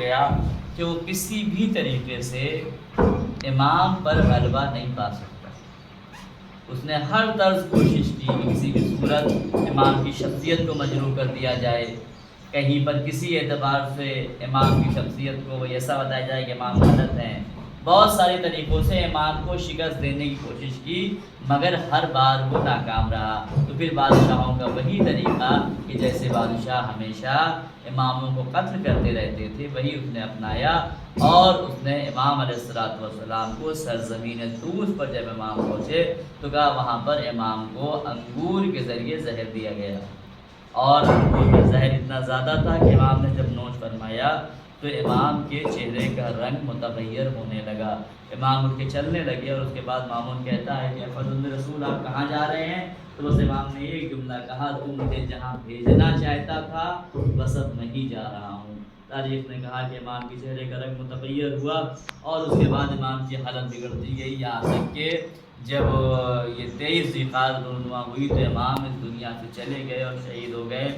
گیا کہ وہ کسی بھی طریقے سے امام پر غلبہ نہیں پا سکتا۔ اس نے ہر طرز کوشش کی کہ کسی بھی صورت امام کی شخصیت کو مجروح کر دیا جائے، کہیں پر کسی اعتبار سے امام کی شخصیت کو وہ ایسا بتایا جائے کہ امام غلط ہیں۔ بہت سارے طریقوں سے امام کو شکست دینے کی کوشش کی، مگر ہر بار وہ ناکام رہا۔ تو پھر بادشاہوں کا وہی طریقہ کہ جیسے بادشاہ ہمیشہ اماموں کو قتل کرتے رہتے تھے، وہی اس نے اپنایا، اور اس نے امام علیہ السلام کو سرزمین طوس پر جب امام پہنچے تو کہا وہاں پر امام کو انگور کے ذریعے زہر دیا گیا، اور انگور کا زہر اتنا زیادہ تھا کہ امام نے جب نوش فرمایا تو امام کے چہرے کا رنگ متغیر ہونے لگا، امام اٹھ کے چلنے لگے، اور اس کے بعد مامون کہتا ہے کہ فضل رسول آپ کہاں جا رہے ہیں؟ تو بس امام نے ایک جملہ کہا، تو مجھے جہاں بھیجنا چاہتا تھا بس اب نہیں جا رہا ہوں۔ تاریخ نے کہا کہ امام کے چہرے کا رنگ متغیر ہوا، اور اس کے بعد امام کی حالت بگڑتی گئی، یہاں تک کہ جب یہ 23 ذیقعدہ رونما ہوئی تو امام اس دنیا سے چلے گئے اور شہید ہو گئے۔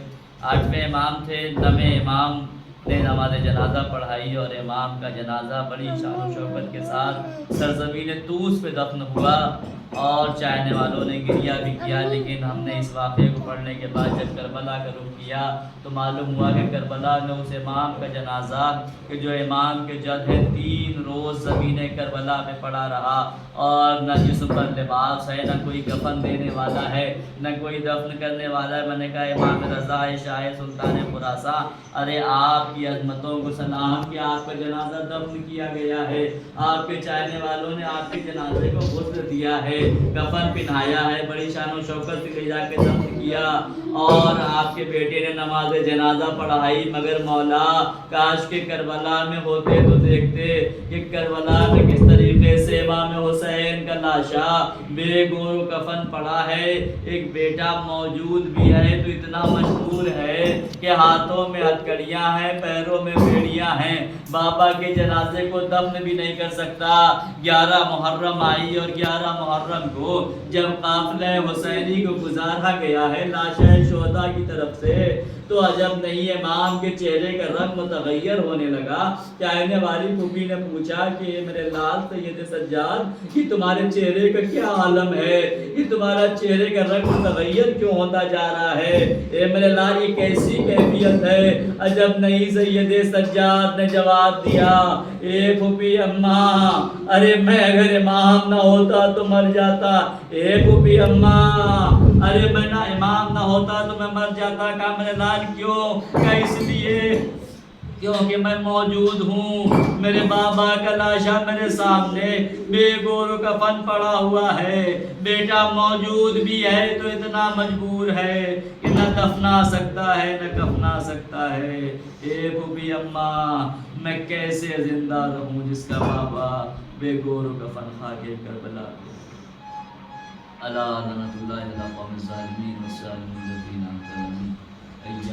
8ویں امام تھے، 9ویں امام نے نماز جنازہ پڑھائی، اور امام کا جنازہ بڑی شان و شوکت کے ساتھ سرزمین طوس پہ دفن ہوا، اور چاہنے والوں نے گریہ بھی کیا، لیکن ہم نے اس واقعے کو پڑھنے کے بعد جب کربلا کا رخ کیا تو معلوم ہوا کہ کربلا میں اس امام کا جنازہ کہ جو امام کے جد ہے 3 روز زمین کربلا میں پڑا رہا، اور نہ جسم پر لباس ہے، نہ کوئی کفن دینے والا ہے، نہ کوئی دفن کرنے والا ہے۔ میں نے کہا امام رضا شاہ سلطان خراساں، ارے آپ کی عظمتوں کو سلام کہ آپ کا جنازہ دفن کیا گیا ہے، آپ کے چاہنے والوں نے آپ کے جنازے کو غسل دیا ہے، کفن پہنایا ہے، بڑی شان و شوکت سے لے جا کے دفن کیا، اور آپ کے بیٹے نے نماز جنازہ پڑھائی، مگر مولا کاش کے کربلا میں ہوتے تو دیکھتے کہ کربلا میں کس طریقے سے امام حسین کا لاشا بے گور و کفن پڑا ہے، ایک بیٹا موجود بھی ہے تو اتنا مشہور ہے کہ ہاتھوں میں ہتھکڑیاں ہیں، پیروں میں بیڑیاں ہیں، بابا کے جنازے کو دفن بھی نہیں کر سکتا۔ 11 محرم آئی، اور 11 محرم کو جب قافلہ حسینی کو گزارا گیا ہے لاشا شہداء کی طرف سے، تو عجب نہیں امام کے چہرے کا رنگ متغیر ہونے لگا۔ چاہنے والی پھوپھی نے پوچھا کہ میرے لال سید سجاد، یہ تمہارے چہرے کا کیا عالم ہے، یہ تمہارا چہرے کا رنگ متغیر کیوں ہوتا جا رہا ہے؟ اے میرے لال یہ کیسی کیفیت ہے؟ عجب نہیں سید سجاد نے جواب دیا، اے پھوپھی اماں، ارے میں اگر امام نہ ہوتا تو مر جاتا، اے پھوپھی اماں، ارے میں نہ امام نہ ہوتا تو میں مر جاتا۔ کہا میرے لال کیوں؟ کہ اس لیے کیونکہ میں موجود ہوں، میرے بابا کا لاشا میرے سامنے بے گور و کفن پڑا ہوا ہے، بیٹا موجود بھی ہے تو اتنا مجبور ہے کہ نہ دفنا سکتا ہے نہ کفنا سکتا ہے۔ اے پھوپھی اماں، میں کیسے زندہ رہوں جس کا بابا بے گور و کفن خاکے کربلا پہ۔ الا لعنۃ اللہ علی القوم الظالمین والظالمون الذین اعتدوا ایہم